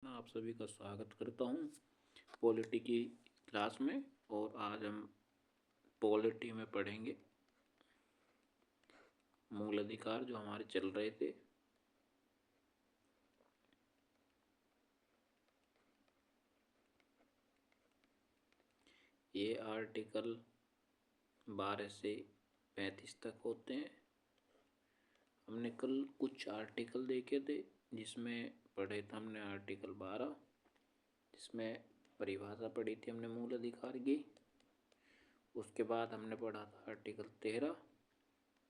मैं आप सभी का स्वागत करता हूं पॉलिटी की क्लास में। और आज हम पॉलिटी में पढ़ेंगे मूल अधिकार जो हमारे चल रहे थे। ये आर्टिकल 12 से 35 तक होते हैं। हमने कल कुछ आर्टिकल देखे थे, जिसमें पढ़े थे हमने आर्टिकल 12, जिसमें परिभाषा पढ़ी थी हमने मूल अधिकार की। उसके बाद हमने पढ़ा था आर्टिकल 13,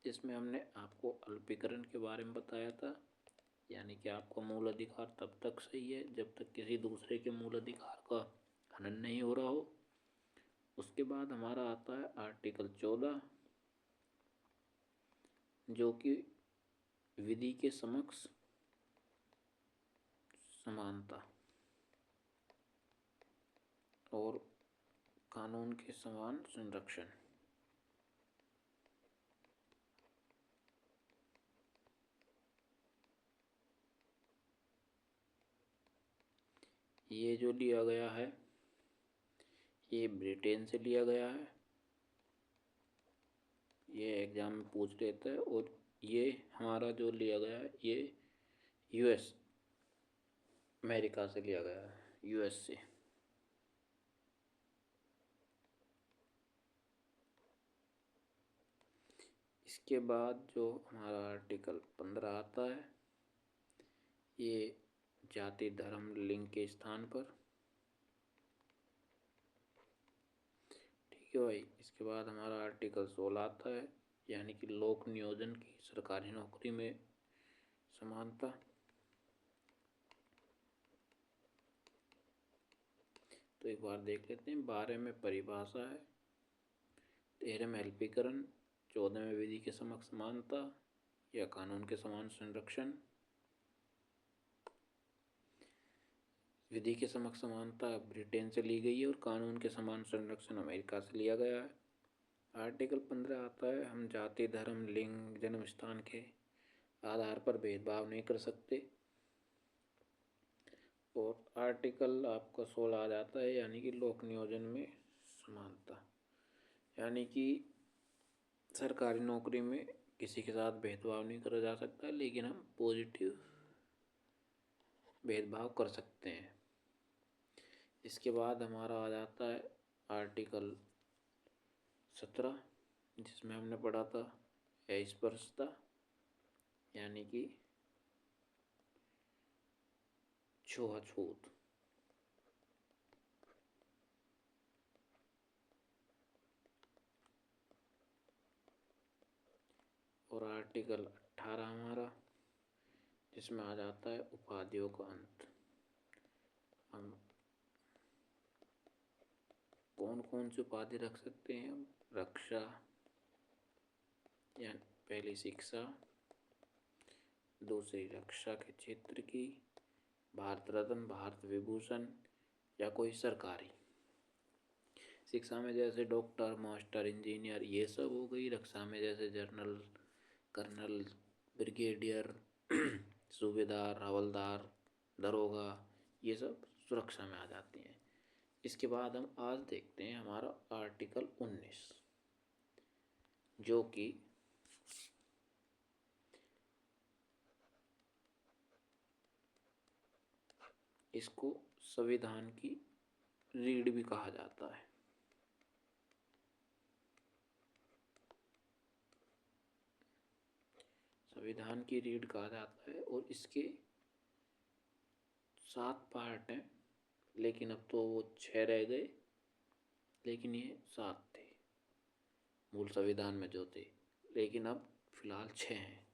जिसमें हमने आपको अल्पीकरण के बारे में बताया था, यानी कि आपका मूल अधिकार तब तक सही है जब तक किसी दूसरे के मूल अधिकार का हनन नहीं हो रहा हो। उसके बाद हमारा आता है आर्टिकल 14, जो कि विधि के समक्ष समानता और कानून के समान संरक्षण। ये जो लिया गया है, ये ब्रिटेन से लिया गया है। ये एग्जाम में पूछ लेता है। और ये हमारा जो लिया गया है, ये यूएस अमेरिका से लिया गया है, यूएस से। इसके बाद जो हमारा आर्टिकल 15 आता है, ये जाति धर्म लिंग के स्थान पर। ठीक है भाई। इसके बाद हमारा आर्टिकल 16 आता है, यानी कि लोक नियोजन की सरकारी नौकरी में समानता। तो एक बार देख लेते हैं। 12 में परिभाषा है, 13 में अल्पीकरण, 14 में विधि के समक्ष समानता या कानून के समान संरक्षण। विधि के समक्ष समानता ब्रिटेन से ली गई है और कानून के समान संरक्षण अमेरिका से लिया गया है। आर्टिकल 15 आता है, हम जाति धर्म लिंग जन्म स्थान के आधार पर भेदभाव नहीं कर सकते। और आर्टिकल आपका 16 आ जाता है, यानी कि लोक नियोजन में समानता, यानी कि सरकारी नौकरी में किसी के साथ भेदभाव नहीं करा जा सकता, लेकिन हम पॉजिटिव भेदभाव कर सकते हैं। इसके बाद हमारा आ जाता है आर्टिकल 17, जिसमें हमने पढ़ा था अस्पृश्यता, यानी कि छुआछूत। और आर्टिकल 18 हमारा, जिसमें आ जाता है उपाधियों का अंत। हम कौन कौन सी उपाधि रख सकते हैं? हम रक्षा, या पहली शिक्षा, दूसरी रक्षा के क्षेत्र की, भारत रत्न, भारत विभूषण, या कोई सरकारी शिक्षा में जैसे डॉक्टर मास्टर इंजीनियर, ये सब हो गई। रक्षा में जैसे जनरल कर्नल ब्रिगेडियर सूबेदार हवलदार दरोगा, ये सब सुरक्षा में आ जाती हैं। इसके बाद हम आज देखते हैं हमारा आर्टिकल 19, जो कि इसको संविधान की रीढ़ भी कहा जाता है। संविधान की रीढ़ कहा जाता है। और इसके 7 पार्ट हैं, लेकिन अब तो वो 6 रह गए, लेकिन ये 7 थे मूल संविधान में जो थे, लेकिन अब फिलहाल 6 हैं।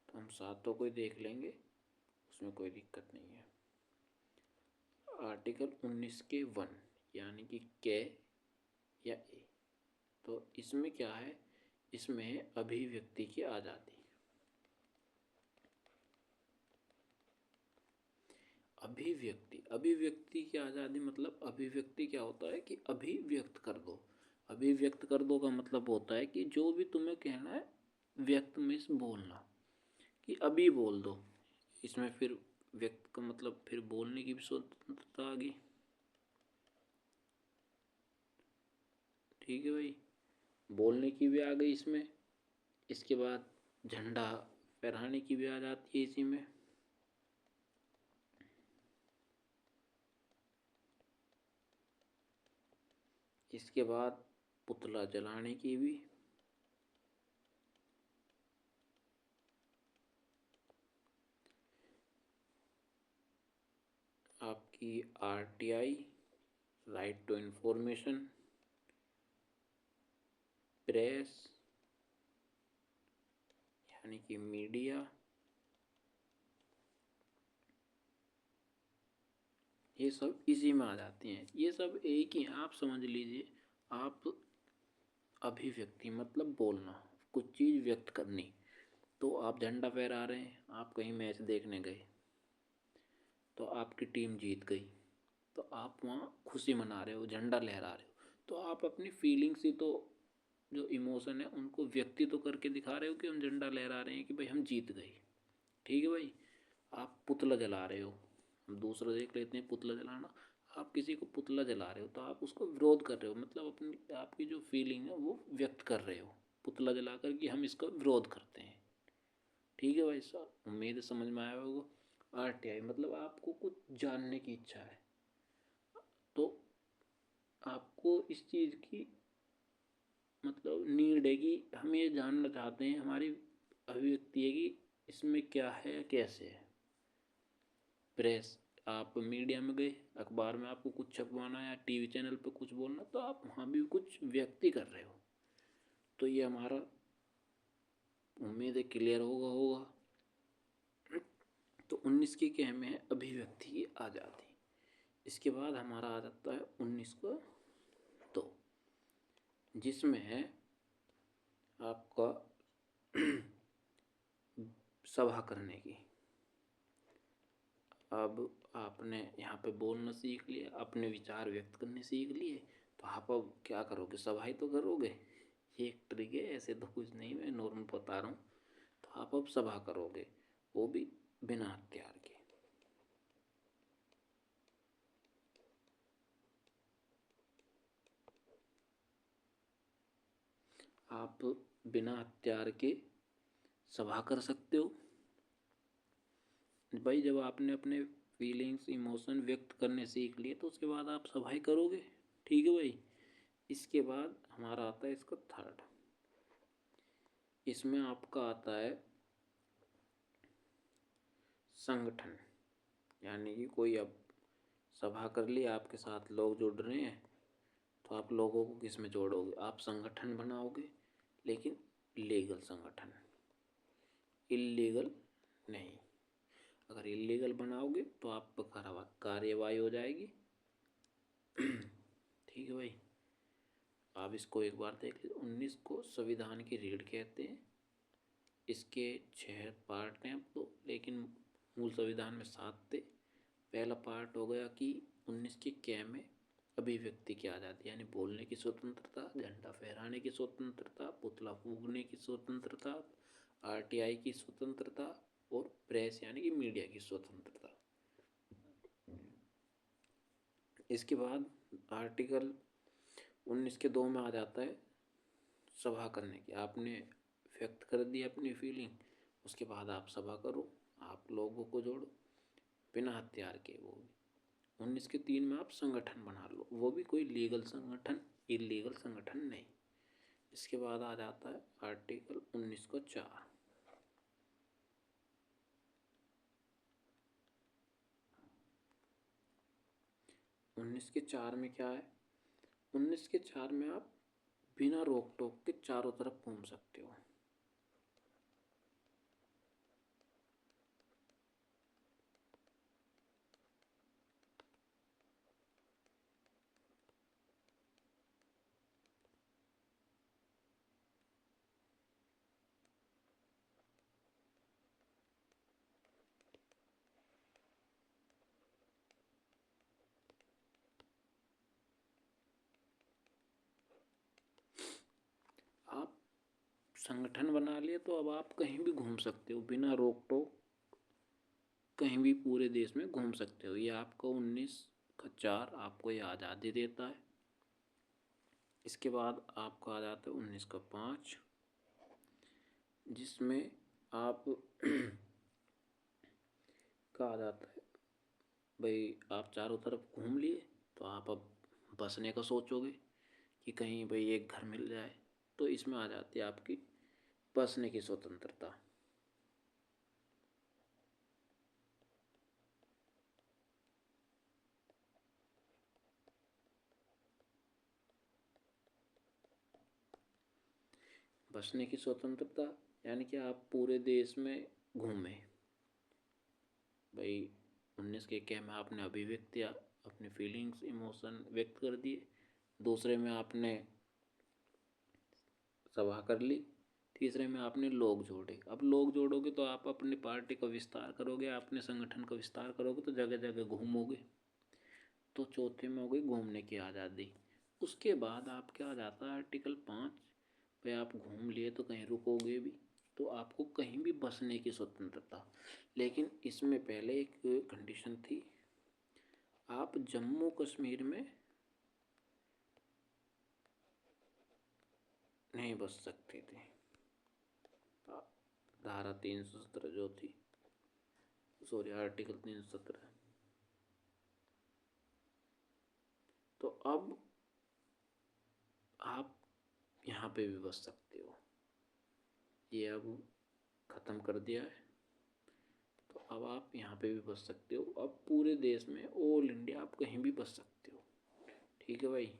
तो हम 7 को ही देख लेंगे, उसमें कोई दिक्कत नहीं है। आर्टिकल 19 के 1, यानी कि के या ए। तो इसमें क्या है? इसमें है अभिव्यक्ति की आज़ादी। अभिव्यक्ति की आज़ादी मतलब अभिव्यक्ति क्या होता है कि अभिव्यक्त कर दो। अभिव्यक्त कर दो का मतलब होता है कि जो भी तुम्हें कहना है व्यक्त में बोलना, कि अभी बोल दो। इसमें फिर व्यक्त का मतलब फिर बोलने की भी स्वतंत्रता आ गई। ठीक है भाई, बोलने की भी आ गई इसमें। इसके बाद झंडा फहराने की भी आ जाती है इसी में। इसके बाद पुतला जलाने की भी। आपकी RTI, right to information, press यानी कि मीडिया, ये सब इसी में आ जाती हैं। ये सब एक ही, आप समझ लीजिए। आप अभिव्यक्ति मतलब बोलना, कुछ चीज़ व्यक्त करनी। तो आप झंडा फहरा रहे हैं, आप कहीं मैच देखने गए तो आपकी टीम जीत गई, तो आप वहाँ खुशी मना रहे हो, झंडा लहरा रहे हो। तो आप अपनी फीलिंग्स ही तो, जो इमोशन है उनको व्यक्ति तो करके दिखा रहे हो कि हम झंडा लहरा रहे हैं, कि भाई हम जीत गए। ठीक है भाई। आप पुतला जला रहे हो, हम दूसरा देख लेते हैं पुतला जलाना। आप किसी को पुतला जला रहे हो तो आप उसको विरोध कर रहे हो, मतलब अपनी आपकी जो फीलिंग है वो व्यक्त कर रहे हो पुतला जलाकर, कि हम इसका विरोध करते हैं। ठीक है भाई साहब, उम्मीद है समझ में आया होगा। आरटीआई मतलब आपको कुछ जानने की इच्छा है, तो आपको इस चीज़ की मतलब नीड है कि हम ये जानना चाहते हैं, हमारी अभिव्यक्ति है कि इसमें क्या है कैसे है। प्रेस, आप मीडिया में गए, अखबार में आपको कुछ छपवाना है या टीवी चैनल पे कुछ बोलना, तो आप वहाँ भी कुछ व्यक्ति कर रहे हो। तो ये हमारा, उम्मीद है क्लियर होगा। तो 19 की क्या में है, अभिव्यक्ति की आज़ादी। इसके बाद हमारा आ जाता है 19 को तो, जिसमें है आपका सभा करने की। अब आपने यहाँ पे बोलना सीख लिया, अपने विचार व्यक्त करने सीख लिए, तो आप अब क्या करोगे, सभा ही तो करोगे। ये एक ट्रिक है, ऐसे तो कुछ नहीं, मैं नॉर्मल बता रहा हूँ। तो आप अब सभा करोगे, वो भी बिना हथियार के। आप बिना हथियार के सभा कर सकते हो भाई। जब आपने अपने फीलिंग्स इमोशन व्यक्त करने सीख लिए, तो उसके बाद आप सभा ही करोगे। ठीक है भाई। इसके बाद हमारा आता है इसका थर्ड। इसमें आपका आता है संगठन, यानी कि कोई अब सभा कर ली, आपके साथ लोग जुड़ रहे हैं, तो आप लोगों को किस में जोड़ोगे, आप संगठन बनाओगे, लेकिन लीगल संगठन, इल्लीगल नहीं। अगर इल्लीगल बनाओगे तो आप पर कार्यवाही हो जाएगी। ठीक है भाई। आप इसको एक बार देख लीजिए। 19 को संविधान की रीढ़ कहते हैं। इसके 6 पार्ट हैं अब तो, लेकिन मूल संविधान में 7 थे। पहला पार्ट हो गया कि 19 के क्या में अभिव्यक्ति की आज़ादी, यानी बोलने की स्वतंत्रता, झंडा फहराने की स्वतंत्रता, पुतला फूंकने की स्वतंत्रता, आरटीआई की स्वतंत्रता, और प्रेस यानी कि मीडिया की स्वतंत्रता। इसके बाद आर्टिकल 19 के 2 में आ जाता है सभा करने की। आपने व्यक्त कर दी अपनी फीलिंग, उसके बाद आप सभा करो, आप लोगों को जोड़ो बिना हथियार के। वो भी 19 के 3 में आप संगठन बना लो, वो भी कोई लीगल संगठन, इलीगल संगठन नहीं। इसके बाद आ जाता है आर्टिकल 19 को 4। 19 के 4 में क्या है, 19 के 4 में आप बिना रोक टोक के चारों तरफ घूम सकते हो। आप संगठन बना लिए तो अब आप कहीं भी घूम सकते हो बिना रोक टोक। कहीं भी पूरे देश में घूम सकते हो। ये आपको 19 का 4 आपको ये आज़ादी देता है। इसके बाद आपको आ जाता है 19 का 5, जिसमें आप कहा जाता है भाई आप चारों तरफ घूम लिए, तो आप अब बसने का सोचोगे कि कहीं भाई एक घर मिल जाए, तो इसमें आ जाती है आपकी बसने की स्वतंत्रता। बसने की स्वतंत्रता यानी कि आप पूरे देश में घूमें भाई। 19 के में आपने अभिव्यक्ति अपने फीलिंग्स इमोशन व्यक्त कर दिए। दूसरे में आपने सभा कर ली। तीसरे में आपने लोग जोड़े। अब लोग जोड़ोगे तो आप अपनी पार्टी का विस्तार करोगे, अपने संगठन का विस्तार करोगे, तो जगह जगह घूमोगे। तो चौथे में हो गई घूमने की आज़ादी। उसके बाद आप क्या आ जाता है आर्टिकल 5 पे, आप घूम लिए तो कहीं रुकोगे भी, तो आपको कहीं भी बसने की स्वतंत्रता। लेकिन इसमें पहले एक कंडीशन थी, आप जम्मू कश्मीर में नहीं बस सकते थे। धारा 317 जो थी, सॉरी आर्टिकल 317। तो अब आप यहाँ पे भी बस सकते हो, ये अब ख़त्म कर दिया है। तो अब आप यहाँ पे भी बस सकते हो। अब पूरे देश में ऑल इंडिया आप कहीं भी बस सकते हो। ठीक है भाई।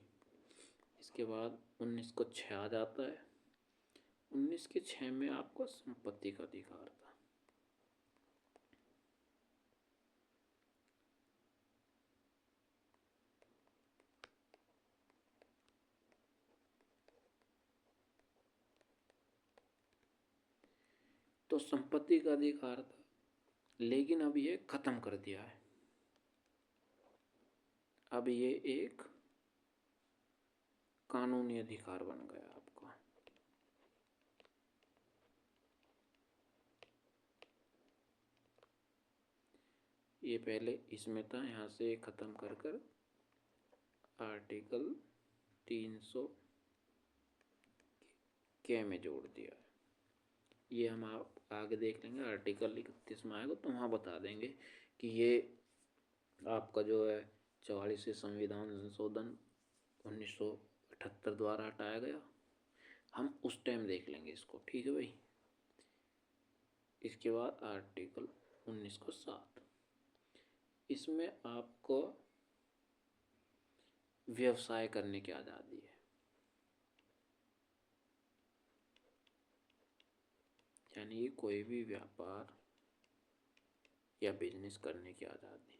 इसके बाद 19 का 6 आ जाता है। 19 के 6 में आपको संपत्ति का अधिकार था। तो संपत्ति का अधिकार था, लेकिन अब ये खत्म कर दिया है। अब ये एक कानूनी अधिकार बन गया आपका। ये पहले इसमें था, यहाँ से खत्म कर कर आर्टिकल 300 के में जोड़ दिया है। ये हम आप आगे देख लेंगे, आर्टिकल 31 में आएगा तो वहाँ बता देंगे कि ये आपका जो है 44वें संविधान संशोधन 1978 द्वारा हटाया गया। हम उस टाइम देख लेंगे इसको। ठीक है भाई। इसके बाद आर्टिकल 19 का 7, इसमें आपको व्यवसाय करने की आज़ादी है, यानी कोई भी व्यापार या बिजनेस करने की आज़ादी।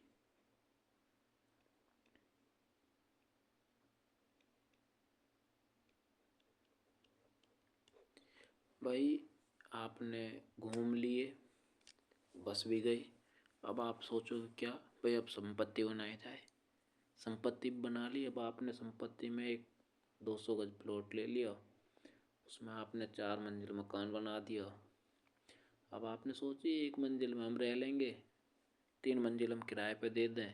भाई आपने घूम लिए, बस भी गई। अब आप सोचो क्या भाई, अब संपत्ति बनाई जाए। संपत्ति बना ली। अब आपने संपत्ति में एक 200 गज प्लॉट ले लिया, उसमें आपने 4 मंजिल मकान बना दिया। अब आपने सोची 1 मंजिल में हम रह लेंगे, 3 मंजिल हम किराए पे दे दें।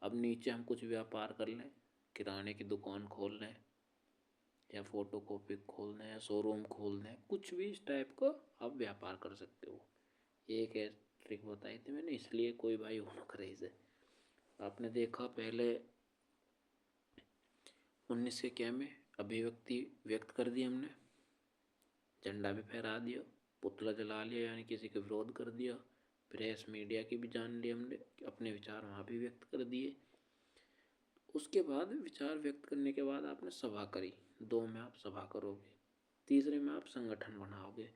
अब नीचे हम कुछ व्यापार कर लें, किराने की दुकान खोल लें, या फोटो कॉपी खोल दें, या शोरूम खोल दें, कुछ भी इस टाइप का आप व्यापार कर सकते हो। ये एक ट्रिक बताई थी मैंने, इसलिए कोई भाई वो ना करे इसे। आपने देखा पहले 19 के में अभिव्यक्ति व्यक्त कर दी हमने, झंडा भी फहरा दिया, पुतला जला लिया, यानी किसी का विरोध कर दिया, प्रेस मीडिया की भी जान ली हमने, अपने विचार वहाँ भी व्यक्त कर दिए। उसके बाद विचार व्यक्त करने के बाद आपने सभा करी, 2 में आप सभा करोगे, तीसरे में आप संगठन बनाओगे।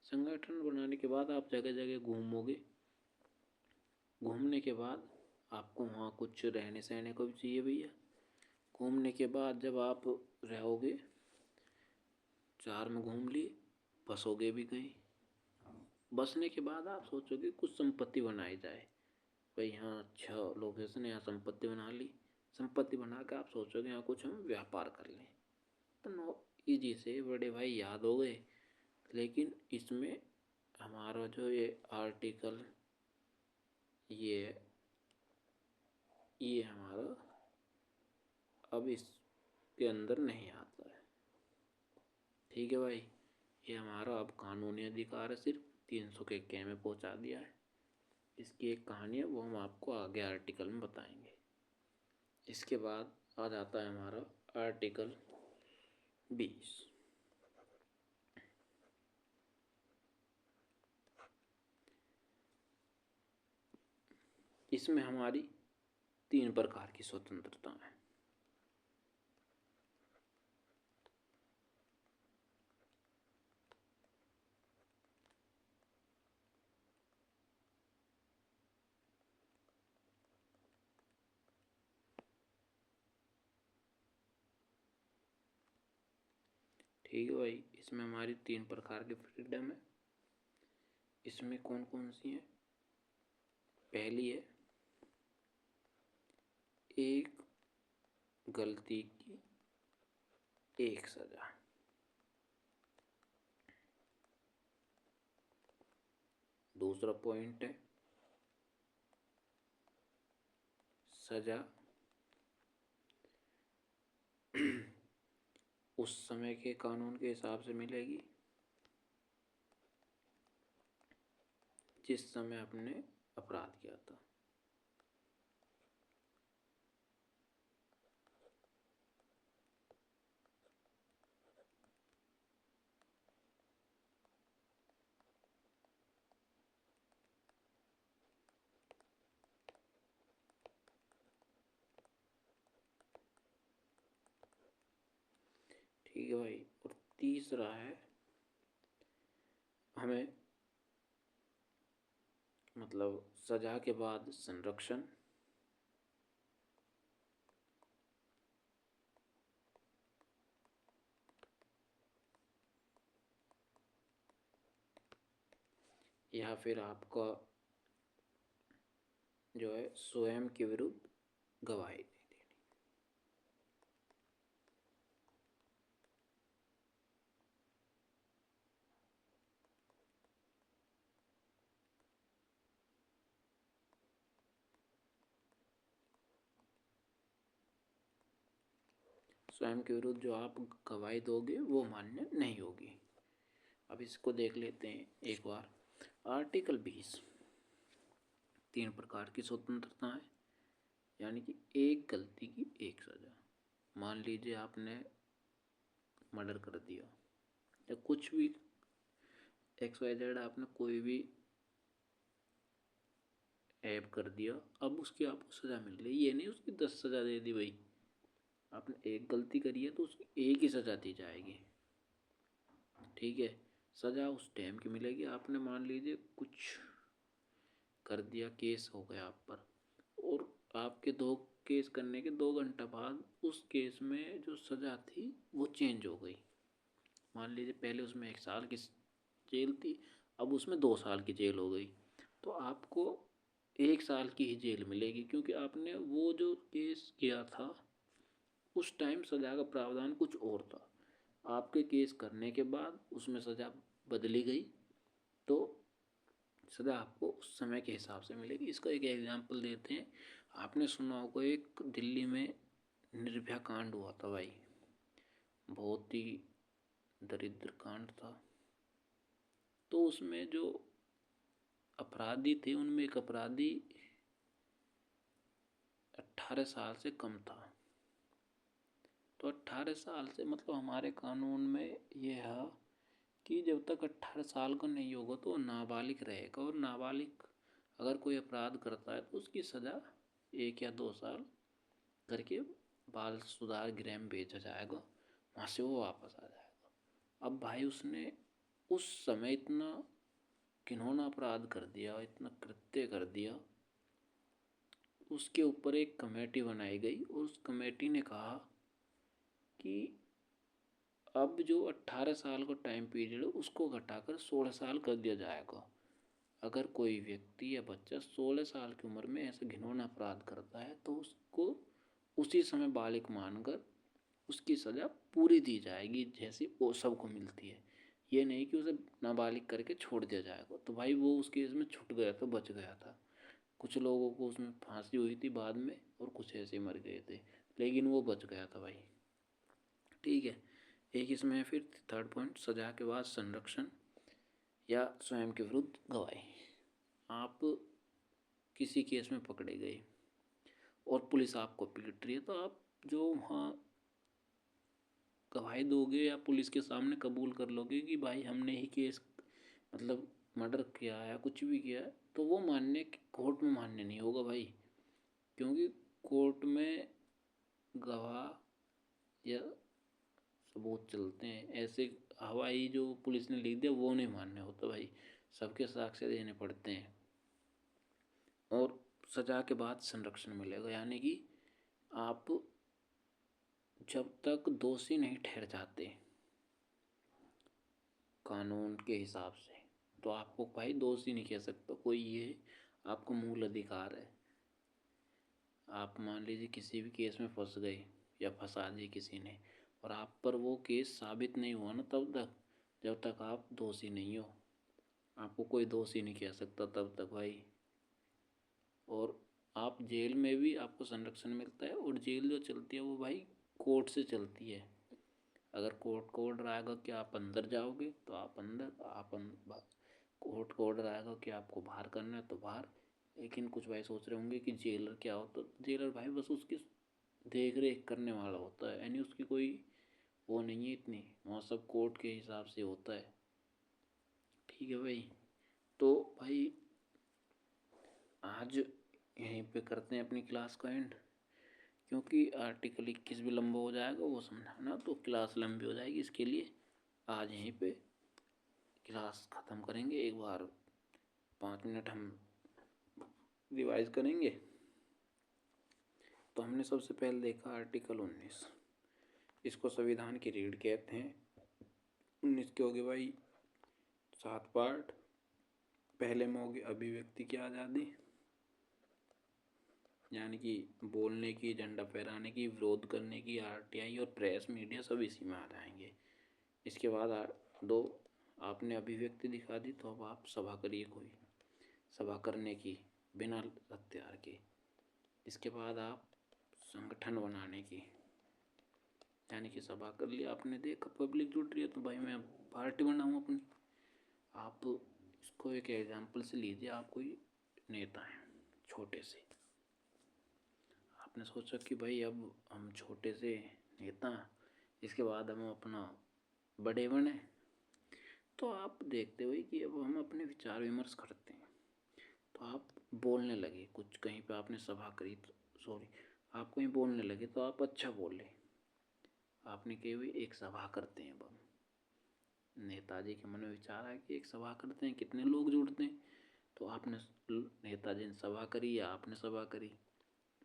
संगठन बनाने के बाद आप जगह जगह घूमोगे। घूमने के बाद आपको वहाँ कुछ रहने सहने को भी चाहिए भैया। घूमने के बाद जब आप रहोगे, 4 में घूम लिए, बसोगे भी कहीं। बसने के बाद आप सोचोगे कुछ संपत्ति बनाई जाए। भाई यहाँ अच्छा लोकेशन है, यहाँ संपत्ति बना ली। संपत्ति बना के आप सोचोगे यहाँ कुछ हम व्यापार कर लें। तो नो ईजी से बड़े भाई याद हो गए। लेकिन इसमें हमारा जो ये आर्टिकल ये हमारा अब इसके अंदर नहीं आता है। ठीक है भाई, ये हमारा अब कानूनी अधिकार है, सिर्फ 300 के कै में पहुंचा दिया है। इसकी एक कहानी है, वो हम आपको आगे आर्टिकल में बताएंगे। इसके बाद आ जाता है हमारा आर्टिकल 20। इसमें हमारी 3 प्रकार की स्वतंत्रता है। ठीक है भाई, इसमें हमारी 3 प्रकार की फ्रीडम है। इसमें कौन कौन सी है? पहली है एक गलती की एक सजा। दूसरा पॉइंट है सजा उस समय के कानून के हिसाब से मिलेगी जिस समय आपने अपराध किया था। ठीक है भाई, और तीसरा है हमें मतलब सजा के बाद संरक्षण। या फिर आपका जो है स्वयं के विरुद्ध गवाही नहीं देनी। स्वयं के विरुद्ध जो आप गवाही दोगे वो मान्य नहीं होगी। अब इसको देख लेते हैं एक बार। आर्टिकल 20, 3 प्रकार की स्वतंत्रता है, यानी कि एक गलती की एक सजा। मान लीजिए आपने मर्डर कर दिया या कुछ भी XYZ, आपने कोई भी ऐप कर दिया, अब उसकी आपको सजा मिल रही। ये नहीं उसकी 10 सजा दे दी भाई, आपने एक गलती करी है तो उसकी एक ही सजा दी जाएगी। ठीक है, सजा उस टाइम की मिलेगी। आपने मान लीजिए कुछ कर दिया, केस हो गया आप पर, और आपके 2 केस करने के 2 घंटा बाद उस केस में जो सजा थी वो चेंज हो गई। मान लीजिए पहले उसमें 1 साल की जेल थी, अब उसमें 2 साल की जेल हो गई, तो आपको 1 साल की ही जेल मिलेगी, क्योंकि आपने वो जो केस किया था उस टाइम सजा का प्रावधान कुछ और था। आपके केस करने के बाद उसमें सजा बदली गई, तो सजा आपको उस समय के हिसाब से मिलेगी। इसका एक एग्जांपल देते हैं। आपने सुना होगा एक दिल्ली में निर्भया कांड हुआ था भाई, बहुत ही दरिद्र कांड था। तो उसमें जो अपराधी थे उनमें एक अपराधी 18 साल से कम था। तो 18 साल से मतलब हमारे कानून में यह है कि जब तक 18 साल का नहीं होगा तो नाबालिग रहेगा, और नाबालिग अगर कोई अपराध करता है तो उसकी सज़ा 1 या 2 साल करके बाल सुधार गृह में भेजा जाएगा, वहाँ से वो वापस आ जाएगा। अब भाई उसने उस समय इतना घिनौना अपराध कर दिया, इतना कृत्य कर दिया, उसके ऊपर एक कमेटी बनाई गई और उस कमेटी ने कहा कि अब जो 18 साल का टाइम पीरियड है उसको घटाकर 16 साल कर दिया जाएगा। अगर कोई व्यक्ति या बच्चा 16 साल की उम्र में ऐसा घिनौना अपराध करता है तो उसको उसी समय बालिग मानकर उसकी सज़ा पूरी दी जाएगी, जैसी वो सबको मिलती है। ये नहीं कि उसे नाबालिग करके छोड़ दिया जाएगा। तो भाई वो उस केस में छूट गया था, बच गया था। कुछ लोगों को उसमें फांसी हुई थी बाद में और कुछ ऐसे मर गए थे, लेकिन वो बच गया था भाई। ठीक है। एक इसमें है फिर थर्ड पॉइंट, सजा के बाद संरक्षण या स्वयं के विरुद्ध गवाही। आप किसी केस में पकड़े गए और पुलिस आपको पीट रही है, तो आप जो वहाँ गवाही दोगे या पुलिस के सामने कबूल कर लोगे कि भाई हमने ही केस मतलब मर्डर किया है या कुछ भी किया है, तो वो मानने कोर्ट में मान्य नहीं होगा भाई। क्योंकि कोर्ट में गवाह या सबूत चलते हैं, ऐसे हवाई जो पुलिस ने लिख दिया वो नहीं मान्य होता भाई, सबके साक्ष्य देने पड़ते हैं। और सजा के बाद संरक्षण मिलेगा, यानी कि आप जब तक दोषी नहीं ठहर जाते कानून के हिसाब से, तो आपको भाई दोषी नहीं कह सकता कोई, ये आपका मूल अधिकार है। आप मान लीजिए किसी भी केस में फंस गए या फंसा दिए किसी ने, और आप पर वो केस साबित नहीं हुआ ना तब तक, जब तक आप दोषी नहीं हो, आपको कोई दोषी नहीं कह सकता तब तक भाई। और आप जेल में भी आपको संरक्षण मिलता है, और जेल जो चलती है वो भाई कोर्ट से चलती है। अगर कोर्ट को ऑर्डर आएगा कि आप अंदर जाओगे तो आप अंदर, कोर्ट को ऑर्डर आएगा कि आपको बाहर करना है तो बाहर। लेकिन कुछ भाई सोच रहे होंगे कि जेलर क्या होता है, जेलर भाई बस उसकी देख रेख करने वाला होता है, यानी उसकी कोई वो नहीं है इतनी, वहाँ सब कोर्ट के हिसाब से होता है। ठीक है भाई। तो भाई आज यहीं पे करते हैं अपनी क्लास का एंड, क्योंकि आर्टिकल 21 भी लंबा हो जाएगा वो समझाना, तो क्लास लंबी हो जाएगी, इसके लिए आज यहीं पे क्लास ख़त्म करेंगे। एक बार 5 मिनट हम रिवाइज करेंगे। तो हमने सबसे पहले देखा आर्टिकल 19, इसको संविधान की रीढ़ कहते हैं। 19 के हो गए भाई 7 पार्ट। पहले में होगी अभिव्यक्ति की आज़ादी, यानी कि बोलने की, झंडा फहराने की, विरोध करने की, आरटीआई और प्रेस मीडिया सब इसी में आ जाएंगे। इसके बाद दो, आपने अभिव्यक्ति दिखा दी, तो अब आप सभा करिए, कोई सभा करने की बिना हथियार के। इसके बाद आप संगठन बनाने की, यानी कि सभा कर लिया आपने, देखा पब्लिक जुट रही है तो भाई मैं पार्टी बनाऊँ अपनी। आप इसको एक एग्जाम्पल से लीजिए, आप कोई नेता हैं छोटे से, आपने सोचा कि भाई अब हम छोटे से नेता, इसके बाद हम अपना बड़े बने, तो आप देखते हुए कि अब हम अपने विचार विमर्श करते हैं, तो आप बोलने लगे कुछ, कहीं पे आपने सभा करी, सॉरी आप कहीं बोलने लगे तो आप अच्छा बोले, आपने कही हुई एक सभा करते हैं। अब हम नेताजी के मन में विचार आया कि एक सभा करते हैं, कितने लोग जुड़ते हैं, तो आपने नेताजी ने सभा करी या आपने सभा करी,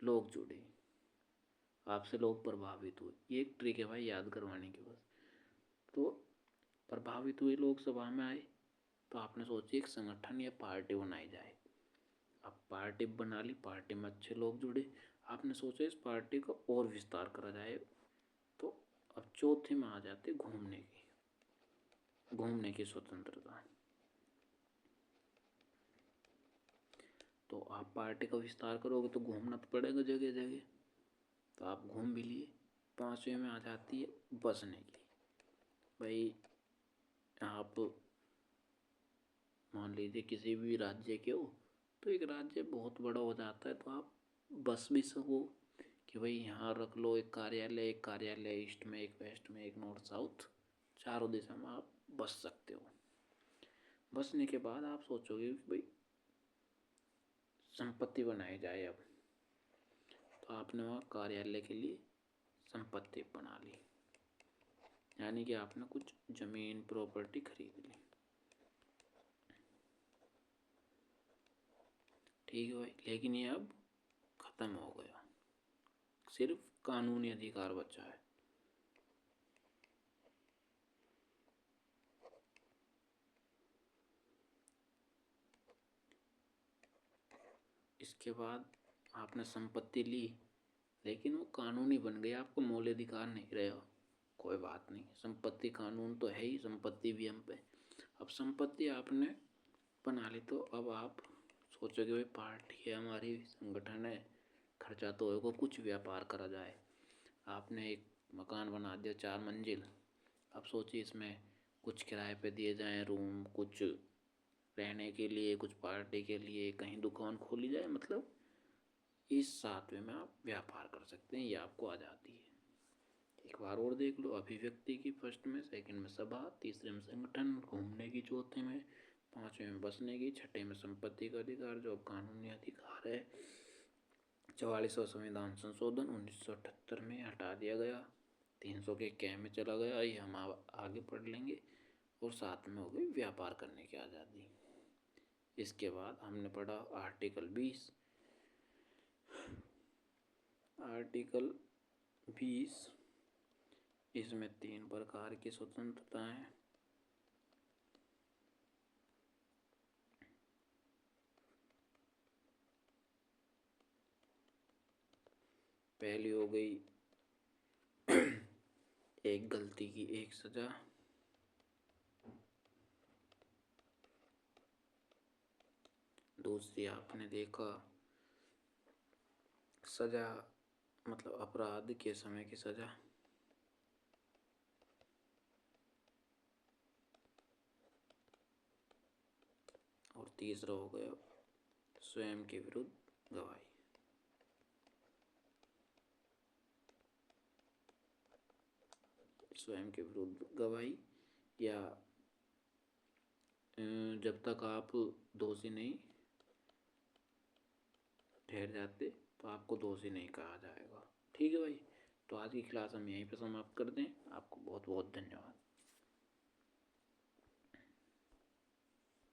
लोग जुड़े, आपसे लोग प्रभावित हुए। ये एक ट्रिक है भाई याद करवाने की बस। तो प्रभावित हुए लोग सभा में आए, तो आपने सोची एक संगठन या पार्टी बनाई जाए। अब पार्टी बना ली, पार्टी में अच्छे लोग जुड़े, आपने सोचा इस पार्टी को और विस्तार करा जाए। तो अब चौथे में आ जाते घूमने की स्वतंत्रता। तो आप पार्टी का विस्तार करोगे तो घूमना तो पड़ेगा जगह जगह, तो आप घूम भी लिए। 5वें में आ जाती है बसने की। भाई आप मान लीजिए किसी भी राज्य के हो, तो एक राज्य बहुत बड़ा हो जाता है, तो आप बस भी सको कि भाई यहाँ रख लो एक कार्यालय ईस्ट में, एक वेस्ट में, एक नॉर्थ साउथ, चारों दिशा में आप बस सकते हो। बसने के बाद आप सोचोगे भाई संपत्ति बनाई जाए। अब तो आपने वहाँ कार्यालय के लिए संपत्ति बना ली, यानी कि आपने कुछ जमीन प्रॉपर्टी खरीद ली। ठीक है भाई, लेकिन ये अब खत्म हो गया, सिर्फ कानूनी अधिकार बचा है। इसके बाद आपने संपत्ति ली, लेकिन वो कानूनी बन गया, आपको मूल अधिकार नहीं रहा। कोई बात नहीं, संपत्ति कानून तो है ही, संपत्ति भी हम पे। अब संपत्ति आपने बना ली, तो अब आप सोचोगे भाई पार्टी है हमारी, संगठन है, खर्चा तो होगा, कुछ व्यापार करा जाए। आपने एक मकान बना दिया 4 मंजिल, अब सोचिए इसमें कुछ किराए पे दिए जाएं रूम, कुछ रहने के लिए, कुछ पार्टी के लिए, कहीं दुकान खोली जाए, मतलब इस 7वें में आप व्यापार कर सकते हैं, ये आपको आ जाती है। एक बार और देख लो, अभिव्यक्ति की फर्स्ट में, सेकंड में सभा, तीसरे में संगठन, घूमने की चौथे में, पांचवें में बसने की, छठे में संपत्ति का अधिकार जो अब कानूनी अधिकार है। 44वां संविधान संशोधन 1978 में हटा दिया गया, 300 के कै में चला गया, ये हम आगे पढ़ लेंगे। और साथ में हो गई व्यापार करने की आज़ादी। इसके बाद हमने पढ़ा आर्टिकल 20। आर्टिकल 20 इसमें 3 प्रकार की स्वतंत्रता है। पहली हो गई एक गलती की एक सजा। दूसरी आपने देखा सजा मतलब अपराध के समय की सजा। और तीसरा हो गया स्वयं के विरुद्ध गवाही। स्वयं के विरुद्ध गवाही या जब तक आप दोषी नहीं ठहर जाते तो आपको दोषी नहीं कहा जाएगा। ठीक है भाई, तो आज की क्लास हम यहीं पर समाप्त कर दें। आपको बहुत बहुत धन्यवाद।